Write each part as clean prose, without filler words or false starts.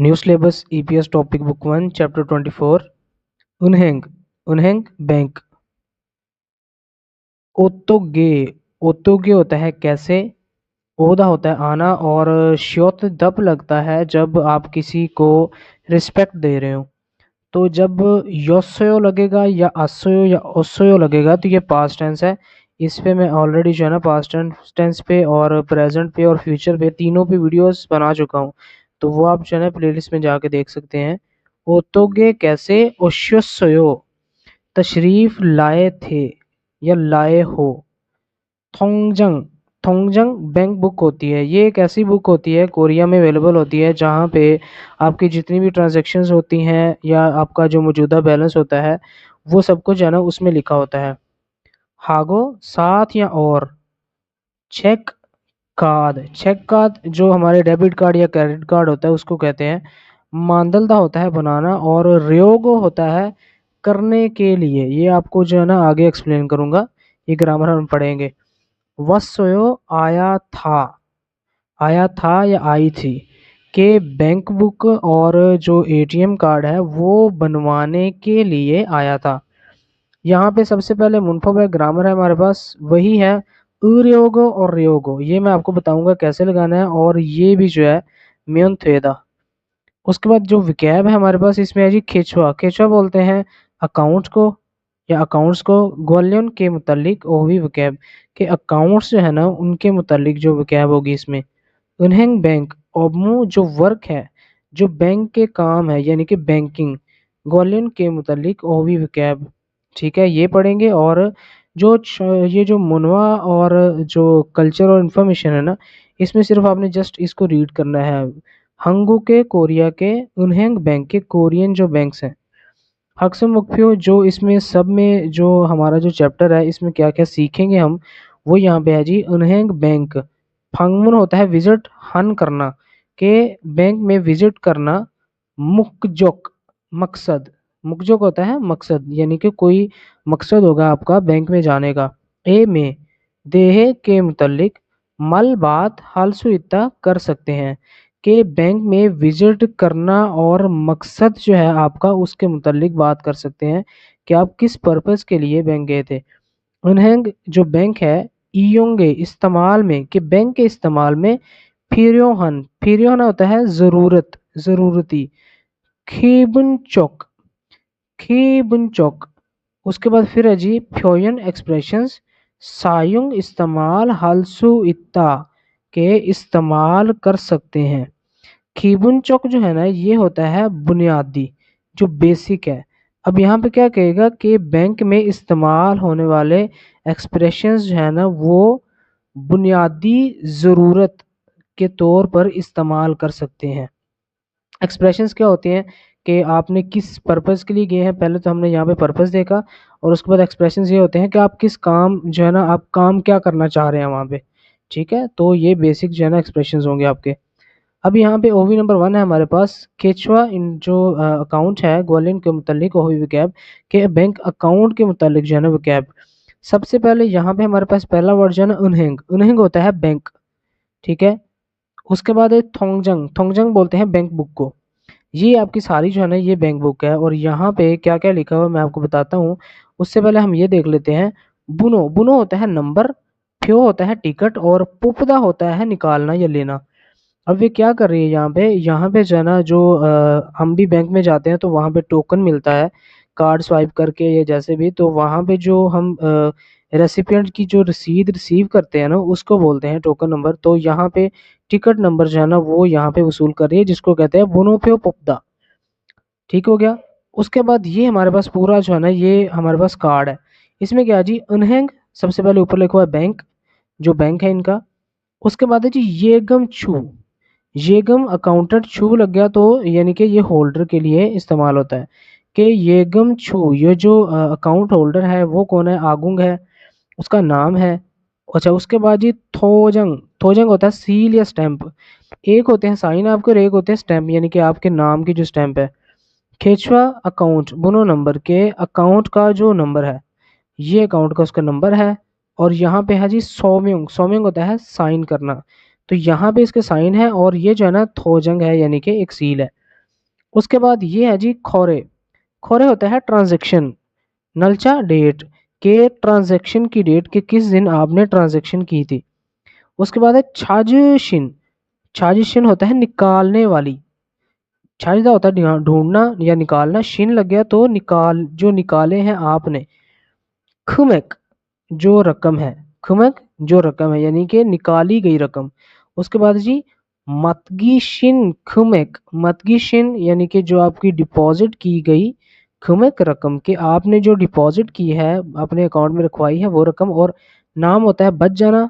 New syllabus EPS topic book 1 chapter 24 उन्हेंग उन्हेंग bank. ओतोगे ओतोगे होता है कैसे, ओदा होता है आना और श्योत तब लगता है जब आप किसी को रिस्पेक्ट दे रहे हो। तो जब योसयो लगेगा या असयो या ओसयो लगेगा तो ये पास्ट टेंस है। इस पे मैं ऑलरेडी जो है ना पास्ट टेंस पे और प्रेजेंट पे और फ्यूचर पे तीनों पे वीडियोस बना चुका हूँ, तो वो आप जो है ना प्लेलिस्ट में जाके देख सकते हैं। ओतोगे कैसे ओशोसयो तशरीफ लाए थे या लाए हो। थोंगजंग थोंगजंग बैंक बुक होती है। ये एक ऐसी बुक होती है कोरिया में अवेलेबल होती है जहाँ पे आपकी जितनी भी ट्रांजैक्शंस होती हैं या आपका जो मौजूदा बैलेंस होता है वो सब कुछ है ना उसमें लिखा होता है। हागो साथ या और। चेक कार्ड जो हमारे डेबिट कार्ड या क्रेडिट कार्ड होता है उसको कहते हैं। मांदलदा होता है बनाना और रयोगो होता है करने के लिए। ये आपको जो है ना आगे एक्सप्लेन करूंगा, ये ग्रामर हम पढ़ेंगे। वत्सयो आया था या आई थी के बैंक बुक और जो एटीएम कार्ड है वो बनवाने के लिए आया था। यहाँ पे सबसे पहले मुनफब ग्रामर है हमारे पास, वही है उर्योगो और रयोगो। ये मैं आपको बताऊंगा कैसे लगाना है, और ये भी जो है म्योन थेदा। उसके बाद जो विकैब है हमारे पास इसमें है जी केचुआ। केचुआ बोलते हैं अकाउंट को या अकाउंट्स को। ग्वालियन के मुतालिक ओवी विकैब के अकाउंट्स जो है ना उनके मुतालिक जो विकैब होगी इसमें। उन्हें बैंक ओबमू जो वर्क है, जो बैंक के काम है यानी कि बैंकिंग। ग्वालियन के मुतालिक ओवी विकैब। ठीक है, ये पढ़ेंगे। और ये जो मुनवा और जो कल्चर और इन्फॉर्मेशन है ना, इसमें सिर्फ आपने जस्ट इसको रीड करना है। हंगू के कोरिया के उन्हेंग बैंक के कोरियन जो बैंक्स हैं। हक्सम मुख्यो जो इसमें सब में जो हमारा जो चैप्टर है इसमें क्या क्या सीखेंगे हम, वो यहाँ पे है जी उन्हेंग बैंक। फंगमुन होता है विजिट, हन करना के बैंक में विजिट करना। मुकजोक मकसद, मुकजोक होता है मकसद यानी कि कोई मकसद होगा आपका बैंक में जाने का। ए में देह के मुतल्लिक मल बात हालसु इतना कर सकते हैं कि बैंक में विजिट करना और मकसद जो है आपका उसके मुतल्लिक बात कर सकते हैं कि आप किस पर्पस के लिए बैंक गए थे। उन्हें जो बैंक है इयोंगे इस्तेमाल में कि बैंक के इस्तेमाल में फिरियोहन होता है जरूरत, जरूरती। खीबुन चौक। उसके बाद फिर है जी फ्योयन एक्सप्रेशंस सायुंग इस्तेमाल हालसु इत्ता के इस्तेमाल कर सकते हैं। खीबुन चौक जो है ना ये होता है बुनियादी, जो बेसिक है। अब यहाँ पे क्या कहेगा कि बैंक में इस्तेमाल होने वाले एक्सप्रेशंस जो है ना वो बुनियादी ज़रूरत के तौर पर इस्तेमाल कर सकते हैं। एक्सप्रेशंस क्या होते हैं कि आपने किस पर्पस के लिए गए हैं, पहले तो हमने यहाँ पे पर्पस देखा, और उसके बाद एक्सप्रेशंस ये होते हैं कि आप किस काम जो है ना आप काम क्या करना चाह रहे हैं वहाँ पे। ठीक है, तो ये बेसिक जो है ना एक्सप्रेशंस होंगे आपके। अब यहाँ पे ओवी नंबर 1 है हमारे पास। केचुआ इन जो अकाउंट है ग्वालियन के मुतालिक ओवी विकैब के बैंक अकाउंट के मुतालिक जो है ना विकैब। सबसे पहले यहाँ पे हमारे पास पहला वर्ड जो है ना उन्हेंग, उन्हेंग होता है बैंक। ठीक है, उसके बाद है थोंगजंग, थोंगजंग बोलते हैं बैंक बुक को। ये आपकी सारी जो है ना ये बैंक बुक है, और यहाँ पे क्या क्या लिखा हुआ है मैं आपको बताता हूँ। उससे पहले हम ये देख लेते हैं। बुनो, बुनो होता है नंबर, फ्यो होता है टिकट, और पुपदा होता है निकालना या लेना। अब ये क्या कर रही है यहाँ पे जो है ना जो हम भी बैंक में जाते हैं तो वहाँ पे टोकन मिलता है कार्ड स्वाइप करके या जैसे भी, तो वहाँ पे जो हम रेसिपिएंट की जो रसीद रिसीव करते हैं ना उसको बोलते हैं टोकन नंबर। तो यहाँ पे टिकट नंबर जो है ना वो यहाँ पे वसूल कर रही है जिसको कहते हैं बोनोफियो पोपदा। ठीक हो गया। उसके बाद ये हमारे पास पूरा जो है ना ये हमारे पास कार्ड है। इसमें क्या है जी अनहैंग, सबसे पहले ऊपर लिखा हुआ है बैंक, जो बैंक है इनका। उसके बाद है जी येगम छू, येगम अकाउंटेंट छू लग गया तो यानी कि ये होल्डर के लिए इस्तेमाल होता है कि येगम छू, ये जो अकाउंट होल्डर है वो कौन है, आगुंग है, उसका नाम है। अच्छा, उसके बाद जी थोजंग, थोजंग होता है सील या स्टैंप। एक होते हैं साइन आपके और एक होते हैं स्टैंप यानी कि आपके नाम की जो स्टैंप है। खेचवा अकाउंट बुनो नंबर के अकाउंट का जो नंबर है, ये अकाउंट का उसका नंबर है। और यहाँ पे है जी सोम्योंग, सोम्योंग होता है साइन करना, तो यहाँ पे इसके साइन है, और ये जो है ना थोजंग है यानी कि एक सील है। उसके बाद ये है जी खोरे। खोरे होता है ट्रांजैक्शन। नलचा डेट के ट्रांजैक्शन की डेट के किस दिन आपने ट्रांजैक्शन की थी। उसके बाद है छाजशिन। छाजशिन होता है निकालने वाली। छाजदा होता है ढूंढना या निकालना, शिन लग गया तो निकाल, जो निकाले हैं आपने। खुमेक जो रकम है, खुमेक जो रकम है यानी कि निकाली गई रकम। उसके बाद जी मतगीशिन खुमेक। मतगीशिन यानी कि जो आपकी डिपॉजिट की गई खुमेक रकम, के आपने जो डिपॉजिट की है अपने अकाउंट में रखवाई है वो रकम, और नाम होता है बच जाना।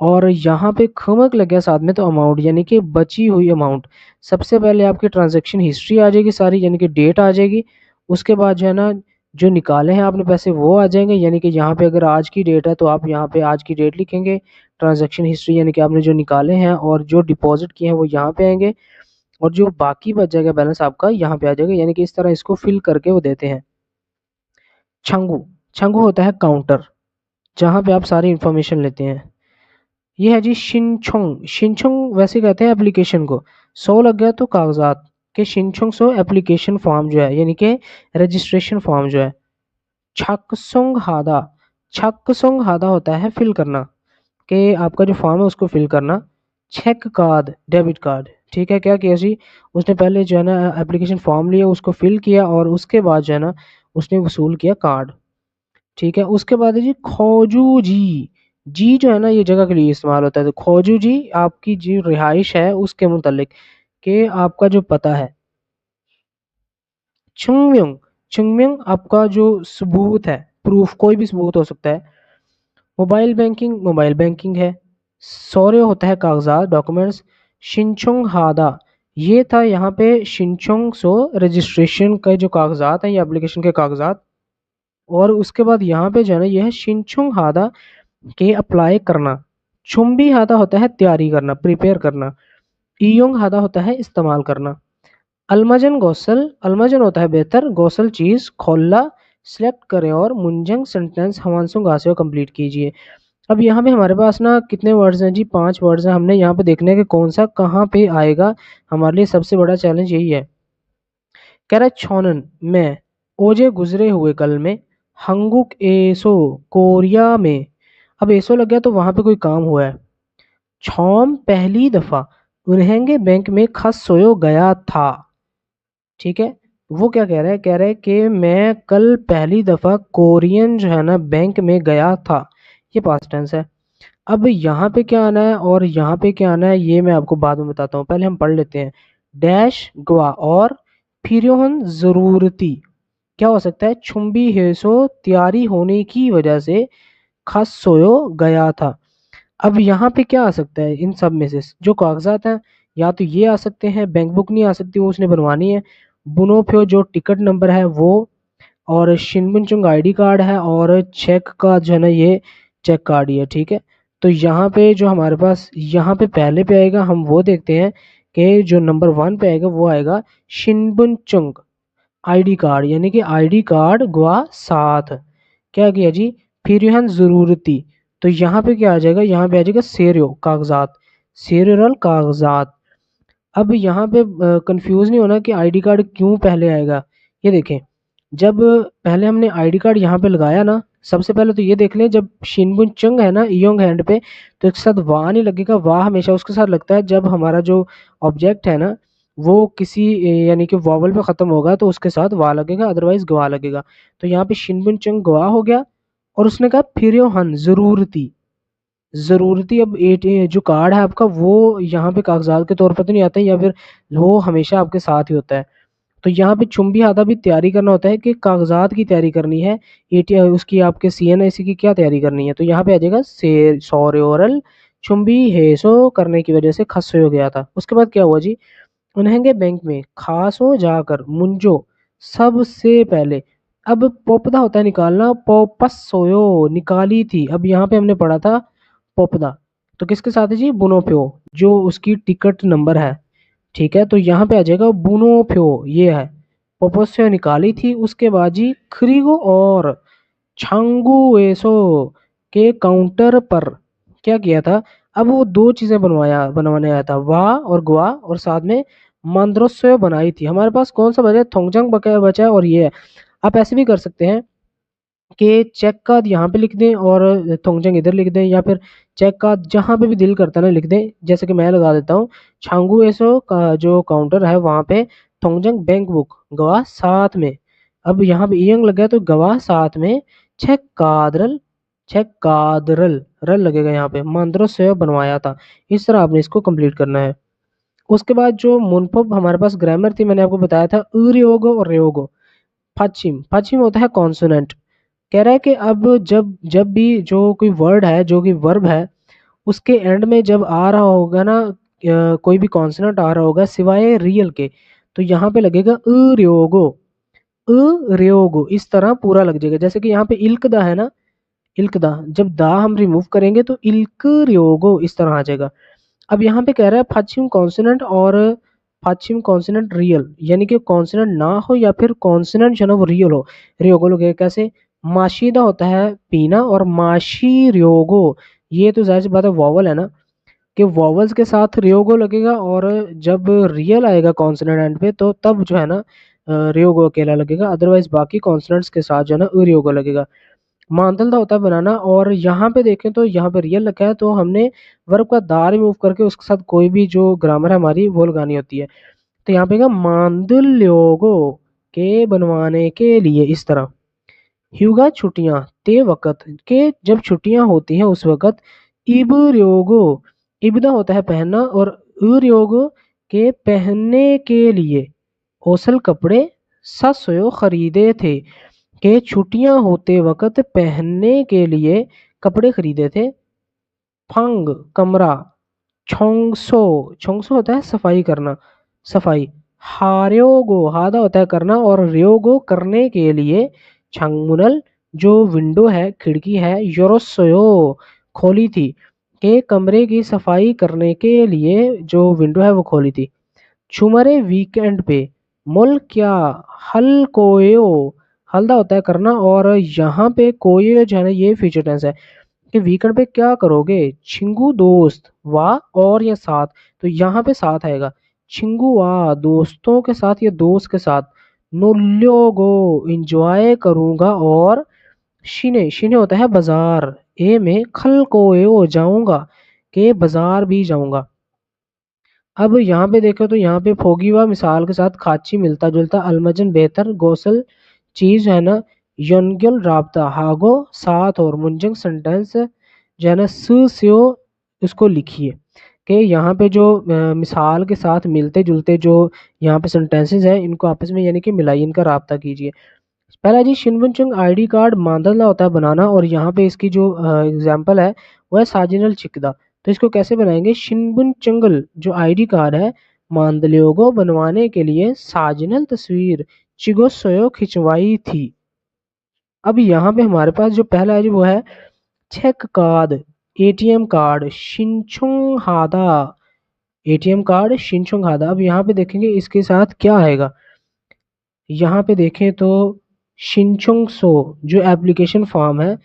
और यहाँ पे खमक लग गया साथ में तो अमाउंट यानी कि बची हुई अमाउंट। सबसे पहले आपकी ट्रांजैक्शन हिस्ट्री आ जाएगी सारी, यानी कि डेट आ जाएगी। उसके बाद जो है ना, जो निकाले हैं आपने पैसे वो आ जाएंगे, यानी कि यहाँ पे अगर आज की डेट है तो आप यहाँ पे आज की डेट लिखेंगे। ट्रांजैक्शन हिस्ट्री यानी कि आपने जो निकाले हैं और जो डिपॉजिट किए हैं वो यहाँ पे आएंगे, और जो बाकी बच जाएगा बैलेंस आपका यहाँ पे आ जाएगा, यानी कि इस तरह इसको फिल करके वो देते हैं। छंगू। छंगू होता है काउंटर, जहाँ पे आप सारी इंफॉर्मेशन लेते हैं। ये है जी शिनचोंग। शिनचोंग वैसे कहते हैं एप्लीकेशन को। सो लग गया तो कागजात के शिनचोंग सो एप्लीकेशन फॉर्म जो है यानी कि रजिस्ट्रेशन फॉर्म जो है। छक्सोंग हादा। छक्सोंग हादा होता है फिल करना, कि आपका जो फॉर्म है उसको फिल करना। Check card debit card. ठीक है, क्या किया जी, उसने पहले जो है ना एप्लीकेशन फॉर्म लिया, उसको फिल किया, और उसके बाद जो है ना उसने वसूल किया कार्ड। ठीक है, उसके बाद है जी खोजू जी। जी जो है ना ये जगह के लिए इस्तेमाल होता है, तो खोजू जी आपकी जो रिहाइश है उसके मुतल्लिक, के आपका जो पता है। चुंगम्यंग। चुंगम्यंग आपका जो सबूत है, प्रूफ, कोई भी सबूत हो सकता है। मोबाइल बैंकिंग, मोबाइल बैंकिंग है। सौर्य होता है कागजात, डॉक्यूमेंट्स। शिनचोंग हादा, ये था यहाँ पे शिनचोंग सो रजिस्ट्रेशन का जो कागजात हैं, ये एप्लीकेशन के कागजात। और उसके बाद यहाँ पे जो है ना यह है शिनचोंग हादा के अप्लाई करना। चुंबी हादा होता है तैयारी करना, प्रिपेयर करना। ईयोंग हादा होता है इस्तेमाल करना। अलमजन गौसल, अलमजन होता है बेहतर, गौसल चीज, खोला सिलेक्ट करें, और मुंजंग सेंटेंस हवानसुंग गासे कंप्लीट कीजिए। अब यहाँ पे हमारे पास ना कितने वर्ड्स हैं जी, 5 वर्ड्स हैं। हमने यहाँ पे देखने के कौन सा कहाँ पे आएगा, हमारे लिए सबसे बड़ा चैलेंज यही है। कह रहा है छोनन में, ओजे गुजरे हुए कल में। हंगुक एसो कोरिया में। अब एसो लग गया तो वहां पे कोई काम हुआ है। छौम पहली दफा उन्हेंगे बैंक में खस सोयो गया था। ठीक है, वो क्या कह रहा है, कह रहा है कि मैं कल पहली दफा कोरियन जो है ना बैंक में गया था। ये पास्ट टेंस है। अब यहाँ पे क्या आना है और यहाँ पे क्या आना है ये मैं आपको बाद में बताता हूँ, पहले हम पढ़ लेते हैं। डैश गवा और फिर जरूरती, क्या हो सकता है, छुम्बी हेसो तैयारी होने की वजह से खस सोयो गया था। अब यहाँ पे क्या आ सकता है इन सब में से, जो कागजात हैं, या तो ये आ सकते हैं, बैंक बुक नहीं आ सकती, वो उसने बनवानी है। बुनोफ्यो जो टिकट नंबर है वो, और शिनबुनचुंग आईडी कार्ड है, और चेक का जो है ना ये चेक कार्ड ही है। ठीक है, तो यहाँ पे जो हमारे पास यहाँ पे पहले पे आएगा, हम वो देखते हैं कि जो नंबर 1 पे आएगा वो आएगा शिनबुनचुंग आईडी कार्ड, यानी कि आईडी कार्ड गुआ साथ। क्या किया जी, फिर यहाँ जरूरती, तो यहाँ पे क्या आ जाएगा, यहाँ पे आ जाएगा सेरियो कागजात, सेरियल कागजात। अब यहाँ पे कंफ्यूज नहीं होना कि आईडी कार्ड क्यों पहले आएगा। ये देखें, जब पहले हमने आईडी कार्ड यहाँ पे लगाया ना, सबसे पहले तो ये देख लें, जब शिनबुन चंग है ना इयोंग हैंड पे, तो एक साथ वाह नहीं लगेगा, वाह हमेशा उसके साथ लगता है जब हमारा जो ऑब्जेक्ट है ना वो किसी यानी कि वॉवल पे खत्म होगा तो उसके साथ वाह लगेगा, अदरवाइज गवाह लगेगा। तो यहाँ पे शिनबुन चंग गवाह हो गया, और उसने कहा फिर हन जरूरती। ज़रूरती अब जो कार्ड है आपका वो यहाँ पे कागज़ात के तौर पर तो नहीं आता है, या फिर वो हमेशा आपके साथ ही होता है। तो यहाँ पे चुंबी हाथा भी तैयारी करना होता है कि कागज़ात की तैयारी करनी है, एटी उसकी आपके सीएनआईसी की क्या तैयारी करनी है। तो यहाँ पे आ जाएगा से सौर्योरल चुंबी हेसो करने की वजह से खस्सो हो गया था। उसके बाद क्या हुआ जी, उन्हेंगे बैंक में खास हो जाकर मुंजो सबसे पहले। अब पोपदा होता है निकालना, पोपस सोयो निकाली थी। अब यहाँ पे हमने पढ़ा था पोपदा, तो किसके साथ है जी, बुनोफ्यो, जो उसकी टिकट नंबर है। ठीक है, तो यहाँ पे आ जाएगा बुनोफ्यो, ये है पोपोस्यो निकाली थी। उसके बाद जी खरीगो और छांगू एसो के काउंटर पर क्या किया था। अब वो दो चीजें बनवाने आया था, वाह और गुआ, और साथ में मांद्रोस्यो बनाई थी। हमारे पास कौन सा बचा है, थोंगजंग बचा है और ये है। आप ऐसे भी कर सकते हैं कि चेक का यहाँ पे लिख दें और थोंगजंग इधर लिख दें, या फिर चेक का जहाँ पे भी दिल करता है ना लिख दें। जैसे कि मैं लगा देता हूँ, छांगू एसो का जो काउंटर है वहाँ पे थोंगजंग बैंक बुक गवाह साथ में। अब यहाँ पे ईयंग लग गया तो गवाह साथ में छेक कादरल रल लगेगा यहाँ पे, मंत्रो से बनवाया था। इस तरह आपने इसको कंप्लीट करना है। उसके बाद जो मुनपब हमारे पास ग्रामर थी, मैंने आपको बताया था अरयोगो और रयोगो। पश्चिम पश्चिम होता है कॉन्सोनेंट। कह रहा है कि अब जब जब भी जो कोई वर्ड है, जो कि वर्ब है, उसके एंड में जब आ रहा होगा ना कोई भी कॉन्सोनेंट आ रहा होगा सिवाय रियल के, तो यहाँ पे लगेगा अरयोगो। अरयोगो इस तरह पूरा लग जाएगा। जैसे कि यहाँ पे इल्कदा है ना, इल्कदा, जब दा हम रिमूव करेंगे तो इल्क रयोगो इस तरह आ जाएगा। अब यहाँ पे कह रहा है पश्चिम कॉन्सोनेंट और पश्चिम कॉन्सोनेंट रियल, यानी कि कॉन्सोनेंट ना हो या फिर कॉन्सोनेंट जो है ना वो रियल हो। रियोगो लोग कैसे, माशीदा होता है पीना और माशी रियोगो, ये तो जाहिर सी बात है वॉवल है ना, कि वॉवल्स के साथ रियोगो लगेगा, और जब रियल आएगा कॉन्सोनेंट एंड पे तो तब जो है ना रियोगो अकेला लगेगा, अदरवाइज बाकी कॉन्सोनेंट्स के साथ जो है ना रियोगो लगेगा। मांदल का होता है बनाना, और यहाँ पे देखें तो यहाँ पे रियल लिखा है, तो हमने वर्ब का दा रिमूव करके उसके साथ कोई भी जो ग्रामर है हमारी वो लगानी होती है। तो यहाँ पे का मांदल्योगो के बनवाने के लिए इस तरह। ह्यूगा छुट्टियां ते वक़्त के, जब छुट्टियां होती हैं उस वक़्त। इबर्योगो, इब्दा होता है पहनना, और उर्योगो के पहनने के लिए। ओसल कपड़े ससयो खरीदे थे, के छुट्टियां होते वक़्त पहनने के लिए कपड़े खरीदे थे। फंग कमरा, छोंगसो, छोंगसो होता है सफाई करना, सफाई। हार्योगो हादा होता है करना, और रयोगो करने के लिए। छंगमुनल जो विंडो है खिड़की है, योरोसोयो खोली थी, के कमरे की सफाई करने के लिए जो विंडो है वो खोली थी। छुमरे वीकेंड पे, मुल क्या, हल कोयो, हल्दा होता है करना, और यहाँ पे कोयो जो है ना ये फ्यूचर टेंस है कि वीकेंड पे क्या करोगे। छिंगू दोस्त, वाह और या साथ, तो यहाँ पे साथ आएगा। छिंगू वाह दोस्तों के साथ या दोस्त के साथ। नुल्योगो इंजॉय करूंगा, और शिने, शिने होता है बाजार, ए में खल कोयो जाऊंगा, के बाजार भी जाऊंगा। अब यहाँ पे देखो तो यहाँ पे फोगीवा मिसाल के साथ खाची मिलता जुलता, अलमजन बेहतर, गोसल चीज है ना, यंगल राबता, हागो साथ, और मुंजंग सेंटेंस जो है ना स्यो उसको लिखिए। कि यहाँ पे जो मिसाल के साथ मिलते जुलते जो यहाँ पे सेंटेंसेस हैं इनको आपस में यानी कि मिलाइए, इनका राब्ता कीजिए। पहला जी शिनबुनचंग आईडी कार्ड मांदला होता है बनाना, और यहाँ पे इसकी जो एग्जांपल है वो है साजिनल चिकदा। तो इसको कैसे बनाएंगे, शिनबुनचंगल जो आईडी कार्ड है मांदलियोगो बनवाने के लिए साजिनल तस्वीर चिगोसोयो खिंचवाई थी। अब यहाँ पे हमारे पास जो पहला है जी वो है चेक कार्ड, एटीएम कार्ड शिनचुंग हादा, एटीएम कार्ड शिनचुंग हादा। अब यहाँ पे देखेंगे इसके साथ क्या आएगा। यहाँ पे देखें तो शिनचुंग सो जो एप्लीकेशन फॉर्म है,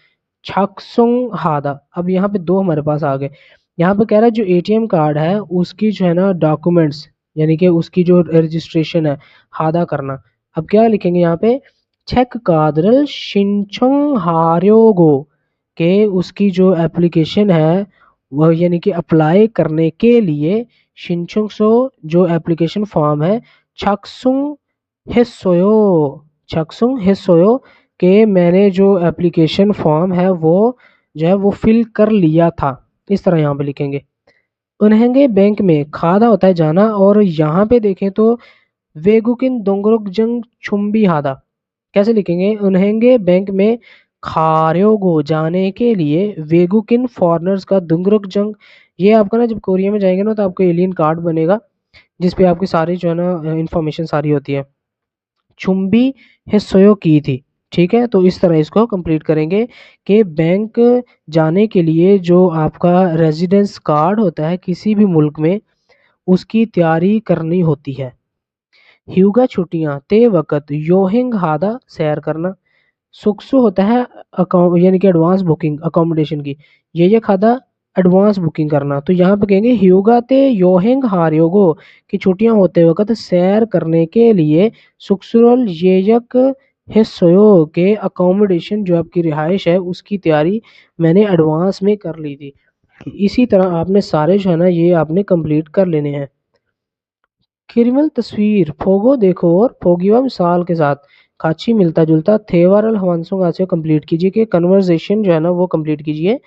छाक्सुंग हादा। अब यहाँ पे दो हमारे पास आ गए। यहाँ पे कह रहा है जो एटीएम कार्ड है उसकी जो है ना डॉक्यूमेंट्स, यानी कि उसकी जो रजिस्ट्रेशन है हादा करना। अब क्या लिखेंगे यहाँ पे, चेक कादरल शिनचुंग हार्योगो, के उसकी जो एप्लीकेशन है वह यानी कि अप्लाई करने के लिए शिनचुंग सो जो एप्लीकेशन फॉर्म है छाक्सुंग हिस्सोयो, छक्सुंग हिस्सोयो, के मैंने जो एप्लीकेशन फॉर्म है वो जो है वो फिल कर लिया था। इस तरह यहाँ पे लिखेंगे। उन्हेंगे बैंक में खादा होता है जाना, और यहाँ पे देखें तो वेगुकिन दोंगरुक जंग छुम्बी हादा। कैसे लिखेंगे, उन्हेंगे बैंक में खार्योगो जाने के लिए, वेगुकिन फॉरनर्स का दुंगरुक जंग। ये आपका ना जब कोरिया में जाएंगे ना तो आपको एलियन कार्ड बनेगा जिसपे आपकी सारी जो है ना इंफॉर्मेशन सारी होती है। चुंबी हिस्सों की थी। ठीक है, तो इस तरह इसको कंप्लीट करेंगे कि बैंक जाने के लिए जो आपका रेजिडेंस कार्ड होता है किसी भी मुल्क में उसकी तैयारी करनी होती है। ह्यूगा छुट्टियां ते वक़्त योहिंग हादा सैर करना। सुक्सु होता है यानी कि एडवांस बुकिंग अकोमोडेशन की। ये खादा एडवांस बुकिंग करना। तो यहाँ पे कहेंगे ह्योगाते योहेंग हार्योगो कि छुट्टियां होते वक्त सैर करने के लिए सुक्सुरल येयक हिस्सोयो के अकोमोडेशन जो आपकी रिहाइश है उसकी तैयारी मैंने एडवांस में कर ली थी। इसी तरह आपने सारे जो है ना ये आपने कंप्लीट कर लेने हैं। किरिमल तस्वीर फोगो देखो और फोगिवा मिसाल के साथ काची मिलता जुलता थेवारल हवांसों से कंप्लीट कीजिए कि कन्वर्सेशन जो है ना वो कंप्लीट कीजिए।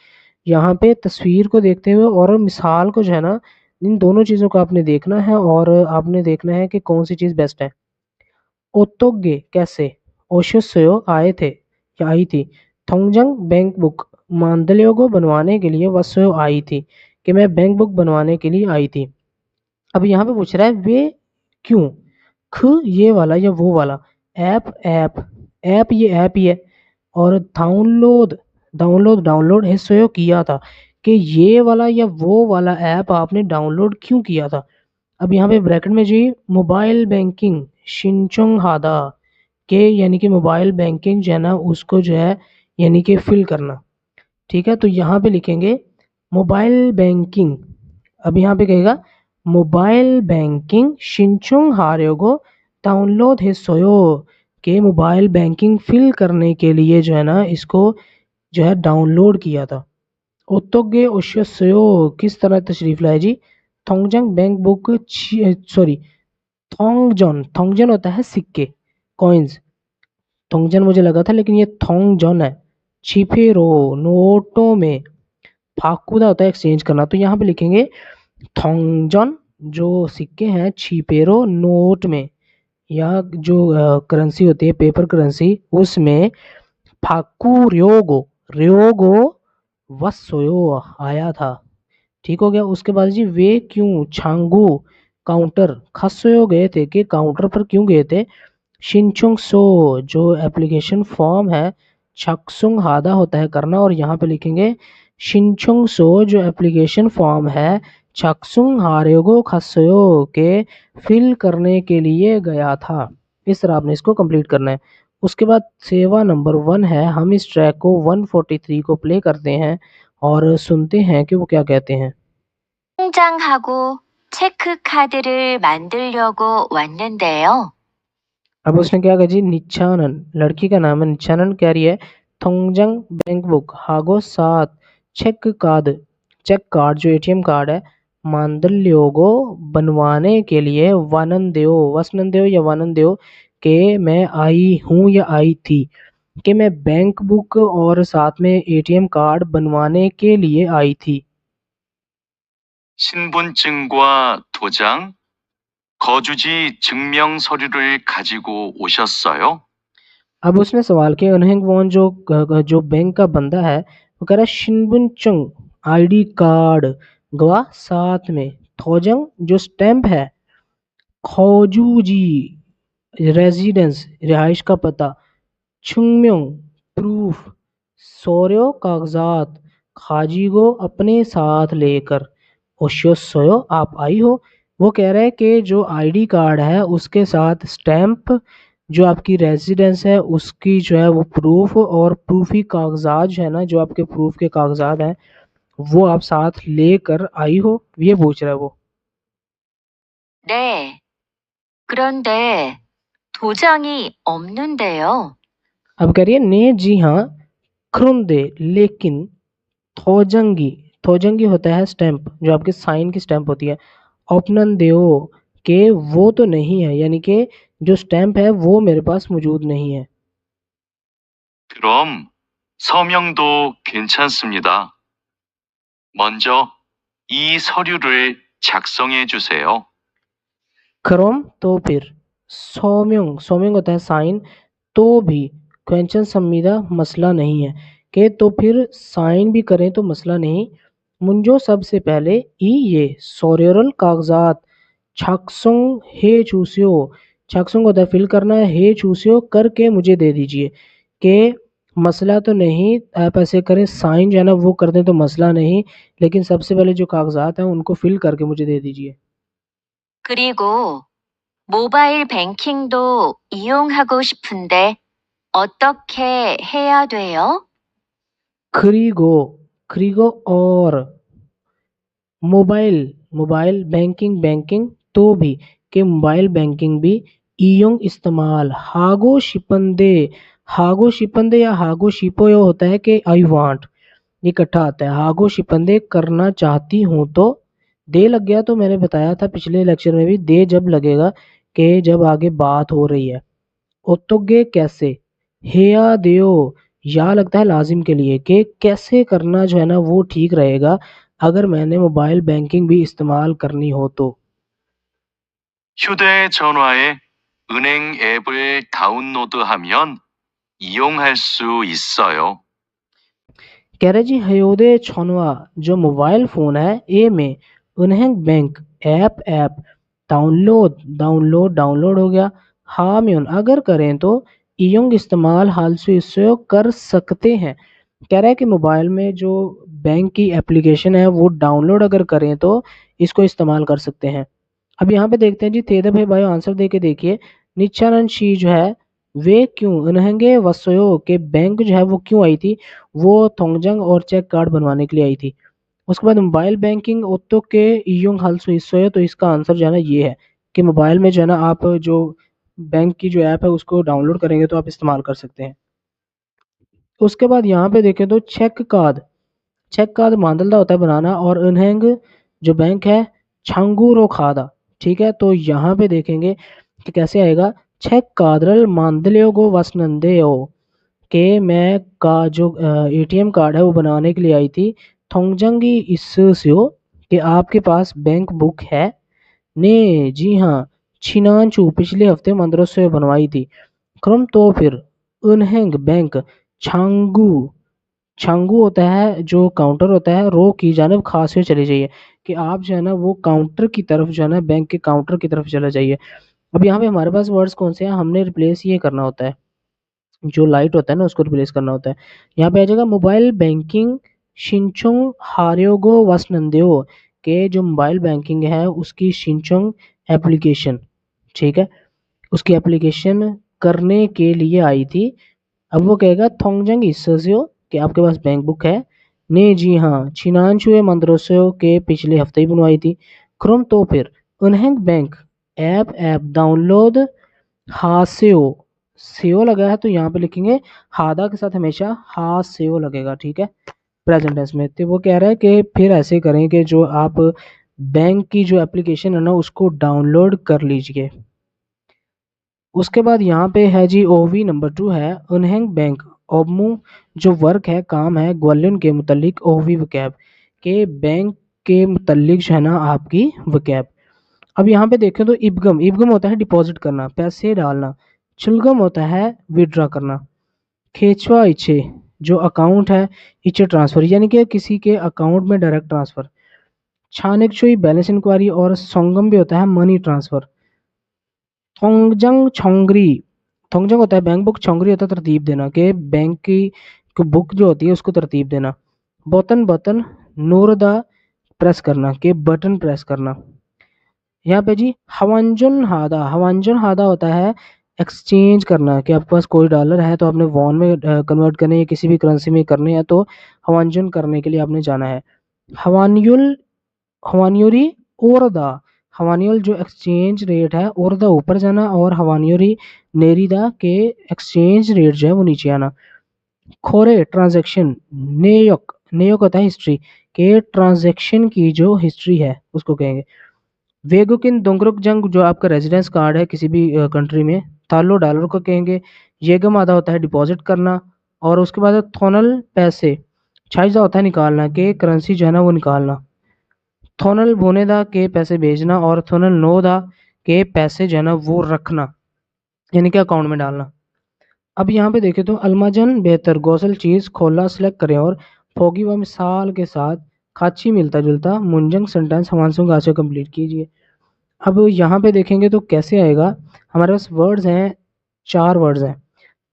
यहाँ पे तस्वीर को देखते हुए और मिसाल को जो है ना इन दोनों चीज़ों को आपने देखना है और आपने देखना है कि कौन सी चीज़ बेस्ट है। ओतोगे कैसे ओशोसयो आए थे या आई थी। थोंगजंग बैंक बुक मांदलियोगो बनवाने के लिए वसयो आई थी कि मैं बैंक बुक बनवाने के लिए आई थी। अब यहाँ पे पूछ रहा है वे क्यों। ख ये वाला या वो वाला। ऐप ऐप ऐप ये ऐप ही है। और डाउनलोड डाउनलोड डाउनलोड हिस्सों किया था कि ये वाला या वो वाला ऐप आपने डाउनलोड क्यों किया था। अब यहाँ पे ब्रैकेट में जी मोबाइल बैंकिंग शिनचोंग हादा के यानी कि मोबाइल बैंकिंग जो है ना उसको जो है यानी कि फिल करना। ठीक है तो यहाँ पे लिखेंगे मोबाइल बैंकिंग। अब यहाँ पे कहेगा मोबाइल बैंकिंग शिनचुंग हार्योगो डाउनलोड हिस्सोयो के मोबाइल बैंकिंग फिल करने के लिए जो है ना इसको जो है डाउनलोड किया था। ओतोगे ओशोसयो किस तरह तशरीफ लाए जी। थोंगजंग बैंक बुक सॉरी थोंगजन थोंगजन होता है सिक्के कॉइन्स। थोंगजन मुझे लगा था लेकिन ये थोंगजन है। छिपेरो नोटों में फाकुदा होता है एक्सचेंज करना। तो यहाँ पे लिखेंगे थोंगजन जो सिक्के हैं छिपेरो नोट में या जो करेंसी होती है पेपर करेंसी उसमें फाकू रयोगो रयोगो वसोयो आया था। ठीक हो गया। उसके बाद जी वे क्यों छांगू काउंटर खसोयो गए थे कि काउंटर पर क्यों गए थे। शिनचुंग सो जो एप्लीकेशन फॉर्म है छक्सुंग हादा होता है करना और यहाँ पे लिखेंगे शिनचुंग सो जो एप्लीकेशन फॉर्म है छक्सुंग हारेगो खसोयो के फिल करने के लिए गया था। इस तरह आपने इसको कंप्लीट करना है। उसके बाद सेवा नंबर 1 है। हम इस ट्रैक को 143 को प्ले करते हैं और सुनते हैं कि वो क्या कहते हैं। 통장하고 체크카드를 만들려고 왔는데요. अब उसने क्या कहा जी निचानन लड़की का नाम है निचानन कह रही है थोंगजंग बैंक बुक हागो साथ चेक कार्ड जो एटीएम कार्ड है मांदल्योगो बनवाने के लिए वसनंदेओ या वानंदेओ के मैं आई हूँ या आई थी कि मैं बैंक बुक और साथ में एटीएम कार्ड बनवाने के लिए आई थी। 신분증과 도장, 거주지 증명 서류를 가지고 오셨어요? अब उसने सवाल किया उन्हें वॉन जो बैंक का बंदा है वो कह रहा है शिनबुनचंग आईडी कार्ड गवा साथ में थोजंग जो स्टैंप है खौजूजी रेजिडेंस रिहाइश का पता छुंगम्योंग प्रूफ सोर्यो कागजात खाजीगो अपने साथ लेकर ओशियो सोयो आप आई हो। वो कह रहे हैं कि जो आईडी कार्ड है उसके साथ स्टैंप जो आपकी रेजिडेंस है उसकी जो है वो प्रूफ और प्रूफी कागजात जो है ना जो आपके प्रूफ के कागजात हैं वो आप साथ लेकर आई हो ये पूछ रहा है वो। 네, 그런데 도장이 없는데요. अब कह रही है ने जी हाँ खरुंदे लेकिन थोजंगी थोजंगी होता है स्टैंप जो आपके साइन की स्टैंप होती है। ओपनन देओ के वो तो नहीं है यानी कि जो स्टैंप है वो मेरे पास मौजूद नहीं है। 그럼 서명도 괜찮습니다. 먼저 이 서류를 작성해 주세요. खरोम तो फिर सोम्योंग सोम्योंग होता है साइन तो भी क्वेंचन संविदा मसला नहीं है कि तो फिर साइन भी करें तो मसला नहीं। मुंजो सबसे पहले ई ये सोरेरल कागजात छाक्सुंग हे चूसियो छाक्सुंग होता है फिल करना है हे चूसियो करके मुझे दे दीजिए कि मसला तो नहीं आप ऐसे करें साइन जो है ना वो कर दें तो मसला नहीं लेकिन सबसे पहले जो कागजात हैं उनको फिल करके मुझे दे दीजिए। 그리고 모바일 뱅킹도 이용하고 싶은데 어떻게 해야 돼요? खरीगो खरीगो और मोबाइल बैंकिंग तो भी के मोबाइल बैंकिंग भी इयोंग इस्तेमाल हागो शिपंदे या हागो शिपो यो होता है कि आई वांट, ये इकट्ठा आता है। हागो शिपंदे करना चाहती हूँ तो, दे लग गया तो मैंने बताया था पिछले लेक्चर में भी, दे जब लगेगा कि जब आगे बात हो रही है। ओतोगे कैसे, हेया देओ या लगता है लाजिम के लिए कि कैसे करना जो है ना वो ठीक रहेगा अगर मैंने मोबाइल बैंकिंग भी इस्तेमाल करनी हो तो। 휴대전화에 은행 앱을 다운로드하면 이용할 수 있어요. कह रहे जी हयोदे छोनवा जो मोबाइल फोन है ए में उन्हें बैंक ऐप डाउनलोड हो गया। हाम्योन अगर करें तो इयोंग इस्तेमाल हाल से इससे कर सकते हैं। कह रहा है कि मोबाइल में जो बैंक की एप्लीकेशन है वो डाउनलोड अगर करें तो इसको इस्तेमाल कर सकते हैं। अब यहाँ पे देखते हैं जी तेरे भाई भाई आंसर दे के देखिए। नित्यानंद शी जो है वे क्यों उन्हेंगे वसोयो के बैंक जो है वो क्यों आई थी, वो थोंगजंग और चेक कार्ड बनवाने के लिए आई थी। उसके बाद मोबाइल बैंकिंग ओत्तो के इयोंग हल्सो हिस्सोयो, तो इसका आंसर जो है ना ये है कि मोबाइल में जो है ना आप जो बैंक की जो ऐप है उसको डाउनलोड करेंगे तो आप इस्तेमाल कर सकते हैं। उसके बाद यहाँ पे देखें तो चेक कार्ड मांदलदा होता है बनाना और उन्हेंग जो बैंक है छंगूरो खादा। ठीक है, तो यहाँ पे देखेंगे कि कैसे आएगा। चेक कादरल मांदलियो को वसनंदे के मैं का जो एटीएम कार्ड है वो बनवाने के लिए आई थी। थोंगजंगी इससे कि आपके पास बैंक बुक है। ने जी हाँ, छिनांचू पिछले हफ्ते मंदिरों से बनवाई थी। क्रम तो फिर उन्हेंग बैंक छांगू छांगू होता है जो काउंटर होता है, रो की जानिब खास से चली जाइए कि आप जो है ना वो काउंटर की तरफ जो है ना बैंक के काउंटर की तरफ चले जाइए। अब यहाँ पे हमारे पास वर्ड्स कौन से हैं, हमने रिप्लेस ये करना होता है, जो लाइट होता है ना उसको रिप्लेस करना होता है। यहाँ पे आ जाएगा मोबाइल बैंकिंग शिंचोंग हार्योगो वसनंदेओ के जो मोबाइल बैंकिंग है उसकी शिंचोंग एप्लीकेशन, ठीक है, उसकी एप्लीकेशन करने के लिए आई थी। अब वो कहेगा थोंगजंग इसोसियो कि आपके पास बैंक बुक है। ने जी हाँ, छिनानचुए मंद्रोसियो के पिछले हफ्ते ही बनवाई थी। क्रोम तो फिर उन्हें बैंक ऐप डाउनलोड हासेओ सेओ लगा है तो यहाँ पे लिखेंगे हादा के साथ हमेशा हा सेओ लगेगा। ठीक है, प्रेजेंट टेंस में। तो वो कह रहा है कि फिर ऐसे करें कि जो आप बैंक की जो एप्लीकेशन है ना उसको डाउनलोड कर लीजिए। उसके बाद यहाँ पे है जी ओवी नंबर 2 है उन्हें बैंक ओबमू जो वर्क है काम है ग्वालियन के मुतलिक ओवी वकैब के बैंक के मुतलिक जो है ना आपकी वकैब। अब यहाँ पे देखें तो इबगम होता है डिपॉजिट करना पैसे डालना, चुलगम होता है विड्रॉ करना, खेचवा इच्छे जो अकाउंट है इच्छे ट्रांसफर यानी कि किसी के अकाउंट में डायरेक्ट ट्रांसफर, छानिकचुई बैलेंस इंक्वायरी और सोंगम भी होता है मनी ट्रांसफर। थोंगजंग छोंगरी थोंगजंग होता है बैंक बुक, छोंगरी होता है तरतीब देना कि बैंक की बुक जो होती है उसको तरतीब देना। बटन बटन नोरदा प्रेस करना कि बटन प्रेस करना। यहाँ पे जी हवांजन हादा होता है एक्सचेंज करना कि आपके पास कोई डॉलर है तो आपने वॉन में कन्वर्ट करने या किसी भी करेंसी में करने हैं तो हवांजन करने के लिए आपने जाना है। हवान्युल हवान्यूरी ओरदा हवान्युल जो एक्सचेंज रेट है ओरदा ऊपर जाना और हवान्यूरी नेरीदा के एक्सचेंज रेट जो है वो नीचे आना। खोरे ट्रांजैक्शन नेयोक होता है हिस्ट्री के ट्रांजैक्शन की जो हिस्ट्री है उसको कहेंगे। वेगुकिन दोंगरुक जंग जो आपका रेजिडेंस कार्ड है किसी भी कंट्री में, तालो डॉलर को कहेंगे। येगम आधा होता है डिपॉजिट करना और उसके बाद थोनल पैसे छाइजा होता है निकालना कि करेंसी जो है ना वो निकालना। थोनल बोनेदा के पैसे भेजना और थोनल नोदा के पैसे जो है ना वो रखना यानी कि अकाउंट में डालना। अब यहाँ पे देखें तो अल्माजन बेहतर गौसल चीज खोला सेलेक्ट करें और फोगी व मिसाल के साथ खाची मिलता जुलता मुंजंग सेंटेंस हमांसों गाचे कंप्लीट कीजिए। अब यहाँ पे देखेंगे तो कैसे आएगा। हमारे पास वर्ड्स हैं, 4 वर्ड्स हैं।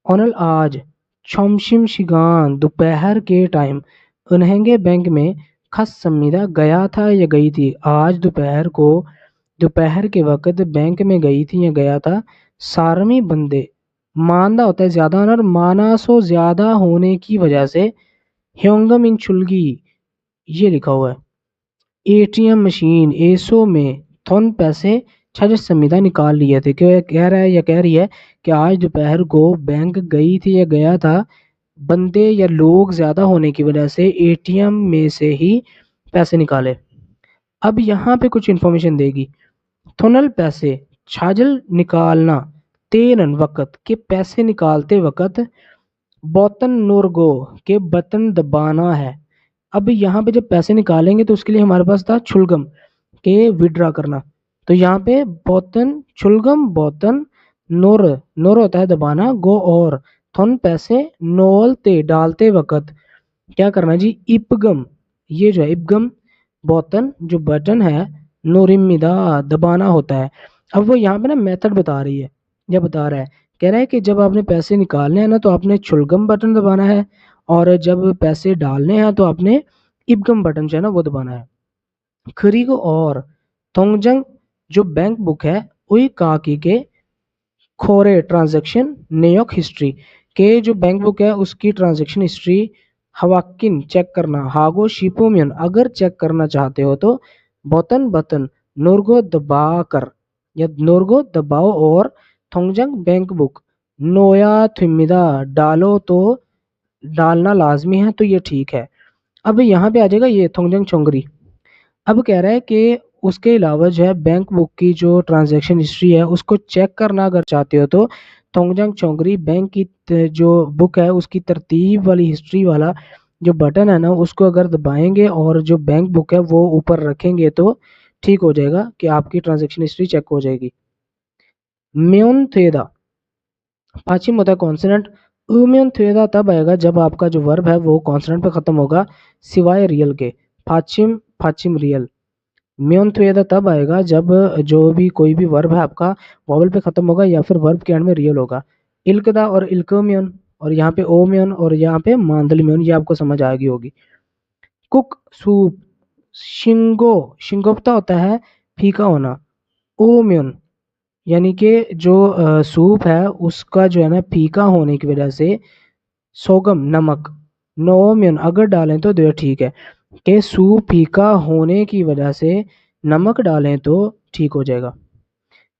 ओनल आज छोमशिम शिगान दोपहर के टाइम उन्हेंगे बैंक में खस संविदा गया था या गई थी। आज दोपहर के वक्त बैंक में गई थी या गया था। सारमी बंदे मानदा होता है ज्यादा और माना सो ज्यादा होने की वजह से ह्योंगम इन चुलगी ये लिखा हुआ है। एटीएम मशीन एसो में थोन पैसे छज संविदा निकाल लिए थे। क्यों कह रहा है या कह रही है कि आज दोपहर को बैंक गई थी या गया था, बंदे या लोग ज्यादा होने की वजह से एटीएम में से ही पैसे निकाले। अब यहाँ पे कुछ इन्फॉर्मेशन देगी। थोनल पैसे छाजल निकालना तेरन वक़्त के पैसे निकालते वक़्त बोतन नोरगो के बटन दबाना है। अब यहाँ पे जब पैसे निकालेंगे तो उसके लिए हमारे पास था छुलगम के विड्रा करना। तो यहाँ पे बोतन छुलगम बोतन नोर नोर होता है दबाना, गो और थोन पैसे नोलते डालते वक़्त क्या करना जी, इपगम ये जो है इपगम बोतन जो बटन है नोरिमिदा दबाना होता है। अब वो यहाँ पे ना मेथड बता रही है या बता रहा है, कह रहा है कि जब आपने पैसे निकालने हैं ना तो आपने छुलगम बटन दबाना है, और जब पैसे डालने हैं तो आपने इपगम बटन जो है ना वो दबाना है। खरीगो और थोंगजंग जो बैंक बुक है उई काकी के खोरे ट्रांजैक्शन नेयोक हिस्ट्री के जो बैंक बुक है उसकी ट्रांजैक्शन हिस्ट्री हवाकिन चेक करना, हागो शिपोमियन अगर चेक करना चाहते हो तो बटन बटन नोरगो दबा कर या नोरगो दबाओ और थोंगजंग बैंक बुक नोया थुमिदा डालो तो डालना लाजमी है, तो ये ठीक है। अब यहाँ पे आ जाएगा ये थोंगजंग चोंगरी। अब कह रहा है कि उसके अलावा जो है बैंक बुक की जो ट्रांजैक्शन हिस्ट्री है उसको चेक करना अगर चाहते हो तो थोंगजंग चोंगरी बैंक की जो बुक है उसकी तरतीब वाली हिस्ट्री वाला जो बटन है ना उसको अगर दबाएंगे और जो बैंक बुक है वो ऊपर रखेंगे तो ठीक हो जाएगा कि आपकी ट्रांजैक्शन हिस्ट्री चेक हो जाएगी। म्योन थेदा पाचिम होता है कॉन्सोनेंट। म्योन थेदा तब आएगा जब आपका जो वर्ब है वो कॉन्सोनेंट पे खत्म होगा सिवाय रियल के। फाचिम फाचिम रियल। म्योन थ्वेदा तब आएगा जब जो भी कोई भी वर्ब है आपका वॉवल पे खत्म होगा या फिर वर्ब के एंड में रियल होगा। इल्कदा और इल्कोम्योन और यहाँ पे ओम्योन और यहाँ पे मांदलम्योन, ये आपको समझ आ गई होगी। कुक सूप शिंगो शिंगोप्ता होता है फीका होना। ओम्योन यानी कि जो सूप है उसका जो है ना फीका होने की वजह से सोगम नमक। नोम्योन अगर डालें तो दो ठीक है कि सूप फीका होने की वजह से नमक डालें तो ठीक हो जाएगा।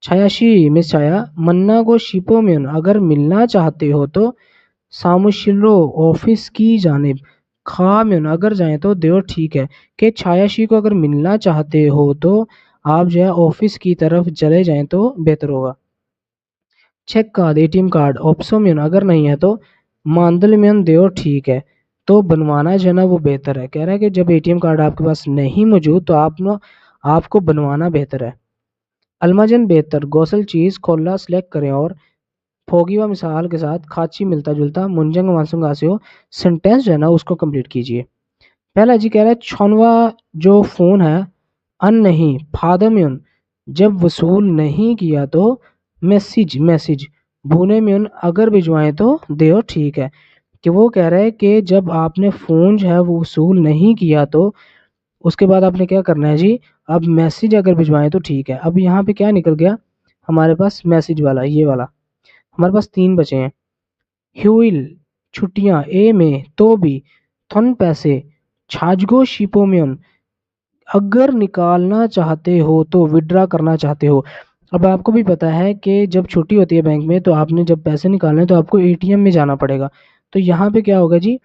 छायाशी मिस छाया मन्ना को शिपोम्योन अगर मिलना चाहते हो तो सामुशिलो ऑफिस की जानिब खाम्योन अगर जाएं तो देव ठीक है कि छायाशी को अगर मिलना चाहते हो तो आप जो है ऑफिस की तरफ चले जाएं तो बेहतर होगा। चेक कार्ड एटीएम कार्ड ऑप्सोम्योन अगर नहीं है तो मांदलम्योन देव ठीक है, तो बनवाना जो है ना वो बेहतर है। कह रहा है कि जब एटीएम कार्ड आपके पास नहीं मौजूद तो आपको बनवाना बेहतर है। अलमाजन बेहतर गौसल चीज खोला सेलेक्ट करें और फोगी व मिसाल के साथ खाची मिलता जुलता मुंजंग मानसुंग आसियो सेंटेंस जो है ना उसको कंप्लीट कीजिए। पहला जी कह रहा है छनवा जो फोन है अन नहीं फादम्योन जब वसूल नहीं किया तो मैसेज मैसेज भूने म्योन अगर भिजवाएं तो देओ ठीक है। कि वो कह रहा है कि जब आपने फ़ोन जो है वो वसूल नहीं किया तो उसके बाद आपने क्या करना है जी, अब मैसेज अगर भिजवाएं तो ठीक है। अब यहाँ पे क्या निकल गया हमारे पास मैसेज वाला, ये वाला हमारे पास तीन बचे हैं। ह्यूइल छुट्टियां ए में तो भी थन पैसे छाजगो शिपोम्योन अगर निकालना चाहते हो तो विड्रा करना चाहते हो। अब आपको भी पता है कि जब छुट्टी होती है बैंक में तो आपने जब पैसे निकालने हैं तो आपको एटीएम में जाना पड़ेगा। तो यहाँ पे क्या होगा जी,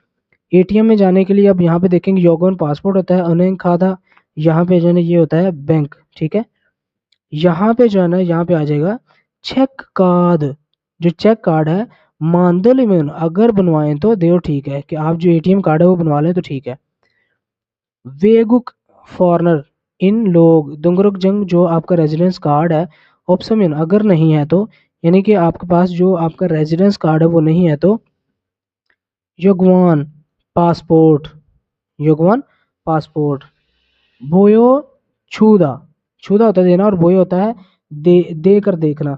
एटीएम में जाने के लिए अब यहाँ पे देखेंगे योगोन पासपोर्ट होता है अनेक खाता, यहाँ पे जो है ना ये होता है बैंक, ठीक है। यहाँ पे जो है ना यहाँ पे आ जाएगा चेक कार्ड। जो चेक कार्ड है मानदोली में अगर बनवाएं तो देव ठीक है कि आप जो एटीएम कार्ड है वो बनवा लें तो ठीक है। वेगुक फॉरनर इन लोग दुंगरुक जंग जो आपका रेजिडेंस कार्ड है ऑप्शन अगर नहीं है तो यानी कि आपके पास जो आपका रेजिडेंस कार्ड है वो नहीं है तो युगवान पासपोर्ट युगवान पासपोर्ट। बोयो छूदा छूदा होता है देना और बोयो होता है दे कर देखना,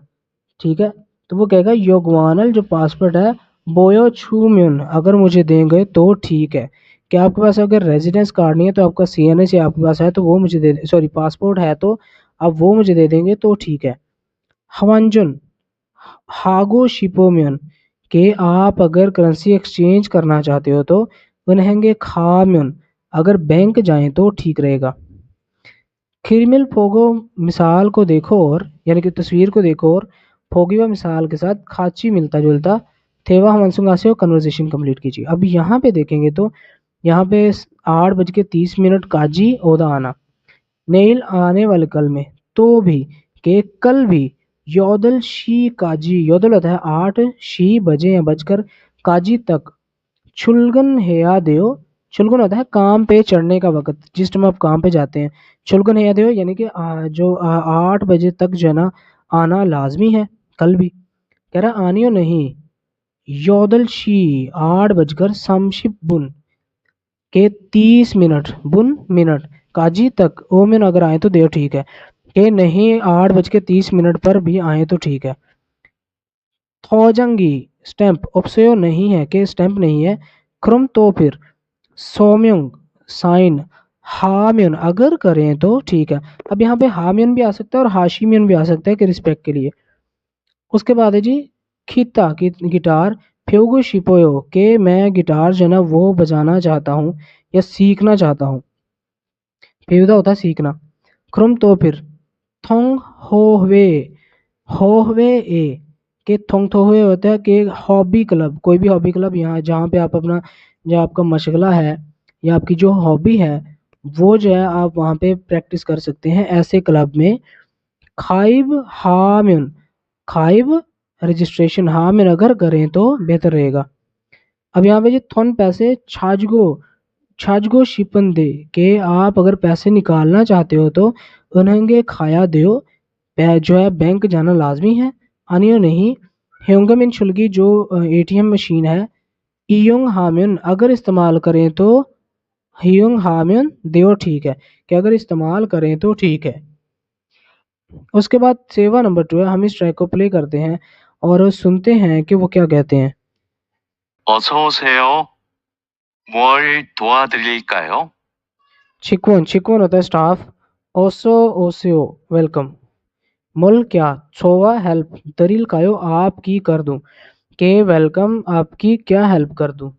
ठीक है। तो वो कहेगा योगवानल जो पासपोर्ट है बोयो छू म्यून अगर मुझे देंगे तो ठीक है। कि आपके पास अगर रेजिडेंस कार्ड नहीं है तो आपका सीएनए से आपके पास है तो वो मुझे दे सॉरी पासपोर्ट है तो आप वो मुझे दे देंगे तो ठीक है। हवांजुन हागो शिपोम्यन के आप अगर करेंसी एक्सचेंज करना चाहते हो तो उन्हेंगे खाम्युन अगर बैंक जाएं तो ठीक रहेगा। खिरमिल फोगो मिसाल को देखो और यानी कि तस्वीर को देखो और फोगी व मिसाल के साथ खाची मिलता जुलता थेवा हमनसुंगा से कन्वर्सेशन कंप्लीट कीजिए। अब यहाँ पे देखेंगे तो यहाँ पे 8:30 काजी ओदा आना, नेल आने वाले कल में, तो भी के कल भी, योदल शी काजी, योदल होता है 8 शी बजे या बजकर काजी तक, छुलगन हेया देओ, छुलगन होता है काम पे चढ़ने का वक्त, जिस टाइम आप काम पे जाते हैं। छुलगन हेया देओ यानी कि 8 बजे तक जो है ना आना लाजमी है, कल भी। कह रहा आनियो नहीं, योदल शी 8 बजकर समशिप बुन के 30 मिनट, बुन मिनट, काजी तक ओमेन अगर आए तो देव ठीक है, कि नहीं 8:30 पर भी आए तो ठीक है। थोजंगी स्टैंप ऑप्शयो नहीं है, कि स्टैंप नहीं है। क्रम तो फिर सोम्यंग साइन, हाम्यन अगर करें तो ठीक है। अब यहाँ पे हाम्यन भी आ सकता है और हाशिम्यन भी आ सकता है कि रिस्पेक्ट के लिए। उसके बाद है जी खीता की गिटार, फ्योगो शिपोयो के मैं गिटार जो है ना वो बजाना चाहता हूँ या सीखना चाहता हूँ। फ्यूदा होता है सीखना। क्रम तो फिर थोंग होवे, होवे ए के थोंग थोवे होता है कि हॉबी क्लब, कोई भी हॉबी क्लब यहाँ जहाँ पे आप अपना जो आपका मशगला है या आपकी जो हॉबी है वो जो है आप वहाँ पे प्रैक्टिस कर सकते हैं ऐसे क्लब में। खाइब हाम्युन, खाइब रजिस्ट्रेशन हाम्युन अगर करें तो बेहतर रहेगा। अब यहाँ पे जो थोन पैसे छाजगो, छाजगो शिपन दे के आप अगर पैसे निकालना चाहते हो तो उन्हें खाया दो, जो है बैंक जाना लाजमी है, आनियो नहीं। ह्योंगमिन शुल्गी जो एटीएम मशीन है, इयोंग हाम्युन अगर इस्तेमाल करें तो, हियोंग हाम्युन देओ ठीक है, कि अगर इस्तेमाल करें तो ठीक है। उसके बाद सेवा नंबर 2 है, हम इस ट्रैक को प्ले करते हैं और सुनते हैं कि वो क्या कहते हैं। 어서 오세요. 뭘 도와드릴까요? चिकवन, चिकवन होता है स्टाफ, ओसो ओसियो वेलकम, मुल क्या छोवा हेल्प, दरील कायो आपकी कर दूं, के वेलकम आपकी क्या हेल्प कर दूं।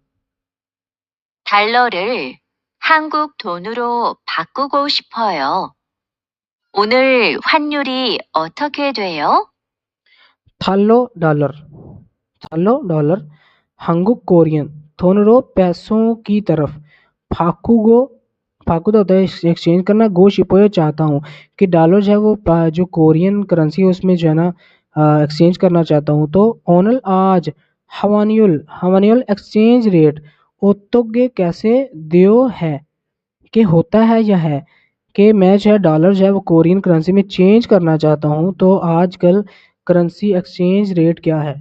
달러를 한국 돈으로 바꾸고 싶어요. 오늘 환율이 어떻게 돼요? थालो डॉलर, थालो डॉलर, हंगुक कोरियन, थोनरो पैसों की तरफ, फाकुगो, फाकू तो होता है एक्सचेंज करना, गो शिपोयो चाहता हूँ, कि डॉलर जो है वो जो कोरियन करेंसी है उसमें जो है ना एक्सचेंज करना चाहता हूँ। तो ओनल आज, हवानियुल, हवानियुल एक्सचेंज रेट, ओतोगे कैसे दियो है, कि होता है या है, कि मैं जो है डॉलर जो है वो कोरियन करेंसी में चेंज करना चाहता हूँ, तो आजकल करेंसी एक्सचेंज रेट क्या है।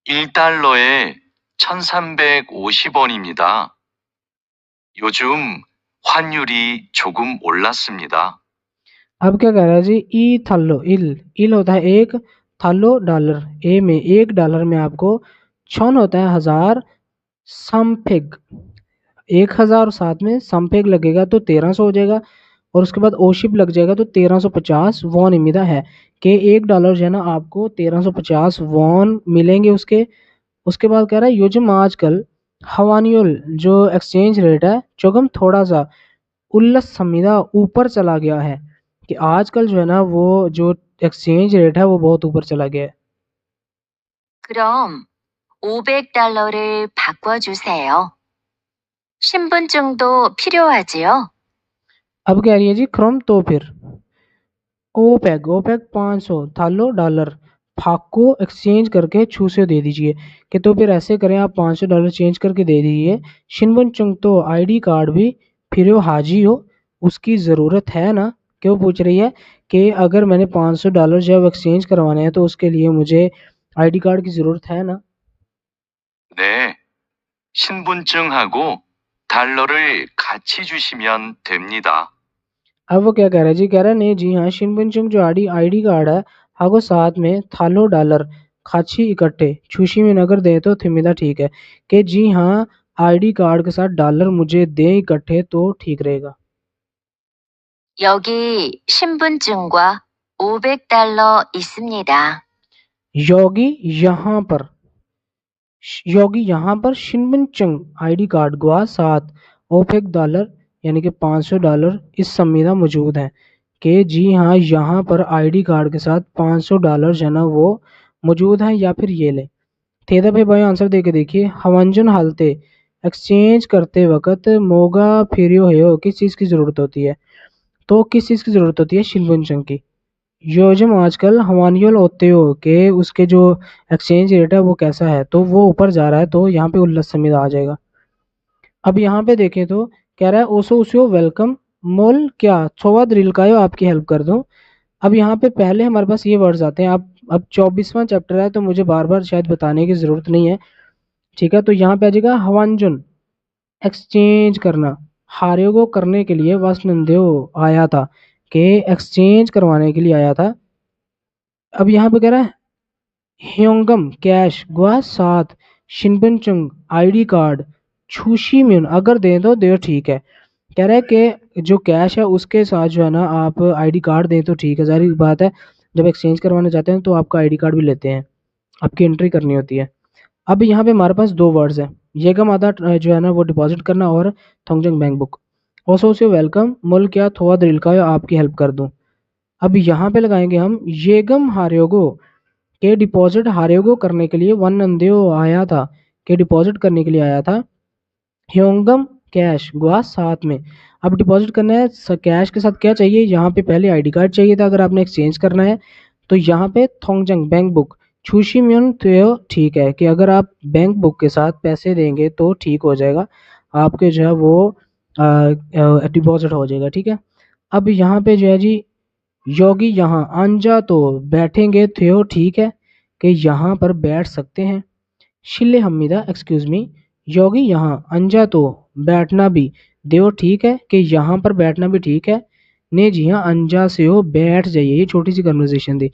1달러에 1350원입니다. 요즘 환율이 조금 올랐습니다. अब क्या कह रहा है जी, ई थल्लो, इल होता है एक, थल्लो डॉलर, ए में $1 में आपको छन होता है 1000, समफिग 1000 और साथ में समफिग लगेगा तो 1300 हो जाएगा, और उसके बाद ओशिप लग जाएगा तो 1350 वॉन इमिदा है, कि $1 जो है ना आपको 1350 वॉन मिलेंगे उसके। उसके बाद कह रहा है योजम आजकल हवानियुल जो एक्सचेंज रेट है चौगम थोड़ा सा उल्लस संविदा ऊपर चला गया है, कि आजकल जो है ना वो जो एक्सचेंज रेट है वो बहुत ऊपर चला गया है। 그럼 $500를 바꿔주세요. 신분증도 필요하지요? अब कह रही है जी क्रोम तो फिर ओपेक, ओपेक 500 थालो डॉलर, फाको एक्सचेंज करके छू से दे दीजिए, कि तो फिर ऐसे करें आप $500 चेंज करके दे दीजिए। शिनबन चुंग तो आईडी कार्ड भी फिर हाजी हो, उसकी ज़रूरत है ना, क्यों पूछ रही है कि अगर मैंने $500 जब एक्सचेंज करवाने हैं तो उसके लिए मुझे आईडी कार्ड की ज़रूरत है ना। 네, 신분증하고 달러를 같이 주시면 됩니다. अब वो क्या कह रहा है जी, कह रहा है नहीं जी हाँ, शिनबुनचुंग जो आईडी आईडी कार्ड है हागो साथ में थालो डॉलर खाची इकट्ठे छुशी में नगर दे तो थिमिदा ठीक है, कि जी हाँ आईडी कार्ड के साथ डॉलर मुझे दे इकट्ठे तो ठीक रहेगा। 여기 신분증과 $500 있습니다. योगी यहाँ पर, योगी यहाँ पर शिनबुनचुंग आईडी कार्ड गुआ साथ $500 यानी कि $500 इस संविदा मौजूद हैं कि जी हाँ यहाँ पर आईडी कार्ड के साथ $500 जो है ना वो मौजूद हैं या फिर ये ले। थेदा पे भाई आंसर दे के देखिए। हवंजन हालते एक्सचेंज करते वक्त मोगा फेरियो है किस चीज़ की ज़रूरत होती है? तो किस चीज़ की ज़रूरत होती है? शिनबुनचंग की। योजम आजकल हवानियल होते हो कि उसके जो एक्सचेंज रेट है वो कैसा है, तो वो ऊपर जा रहा है, तो यहाँ पे उल्लस समीदा आ जाएगा। अब यहाँ पे देखें तो कह रहा है ओसो उसियो वेलकम मोल क्या छोवा द्रिल का आपकी हेल्प कर दूं। अब यहाँ पे पहले हमारे पास ये वर्ड्स आते हैं। अब 24वां चैप्टर है तो मुझे बार बार शायद बताने की ज़रूरत नहीं है, ठीक है। तो यहाँ पे आ जाएगा हवानजुन एक्सचेंज करना, हार्योगो करने के लिए वासनंदेव आया था, कि एक्सचेंज करवाने के लिए आया था। अब यहाँ पे कह रहा है ह्योंगम कैश गुआ 7 शिनबनचंग आईडी कार्ड छूशी म्यून अगर दें तो दे ठीक है। कह रहा है कि जो कैश है उसके साथ जो है ना आप आईडी कार्ड दें तो ठीक है। जाहिर बात है जब एक्सचेंज करवाने जाते हैं तो आपका आईडी कार्ड भी लेते हैं, आपकी एंट्री करनी होती है। अब यहाँ पे हमारे पास दो वर्ड्स हैं, येगम आधा जो है ना वो डिपॉजिट करना और थोंगजंग बैंक बुक। ओसो से वेलकम मुल क्या थोड़ा दिल का आपकी हेल्प कर दूं। अब यहाँ पे लगाएंगे हम येगम हार्योगो के डिपॉजिट हार्योगो करने के लिए वन नंदेओ आया था, के डिपॉजिट करने के लिए आया था ह्योंगम कैश गुआ 7 में। अब डिपॉजिट करना है कैश के साथ क्या चाहिए, यहाँ पे पहले आईडी कार्ड चाहिए था अगर आपने एक्सचेंज करना है, तो यहाँ पे थोंगजंग बैंक बुक छूशी म्यून तो ठीक है कि अगर आप बैंक बुक के साथ पैसे देंगे तो ठीक हो जाएगा, आपके जो है वो डिपॉजिट हो जाएगा, ठीक है। अब यहाँ पे जो है जी योगी यहाँ अंजा तो बैठेंगे थे ठीक है कि यहाँ पर बैठ सकते हैं। शिल्ले हमीदा एक्सक्यूज मी योगी यहाँ अंजा तो बैठना भी देव ठीक है कि यहाँ पर बैठना भी ठीक है। ने जी हाँ अंजा से हो बैठ जाइए, ये छोटी सी कन्वर्सेशन थी।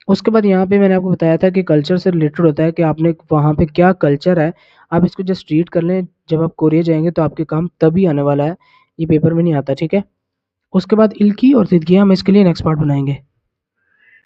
उसके बाद यहाँ पे मैंने आपको बताया था कि कल्चर से रिलेटेड होता है कि आपने वहाँ पे क्या कल्चर है, आप इसको जस्ट रीड कर लें। जब आप कोरिया जाएंगे तो आपके काम तभी आने वाला है, ये पेपर में नहीं आता, ठीक है। उसके बाद इल्की और तिदगिया हम इसके लिए नेक्स्ट पार्ट बनाएंगे।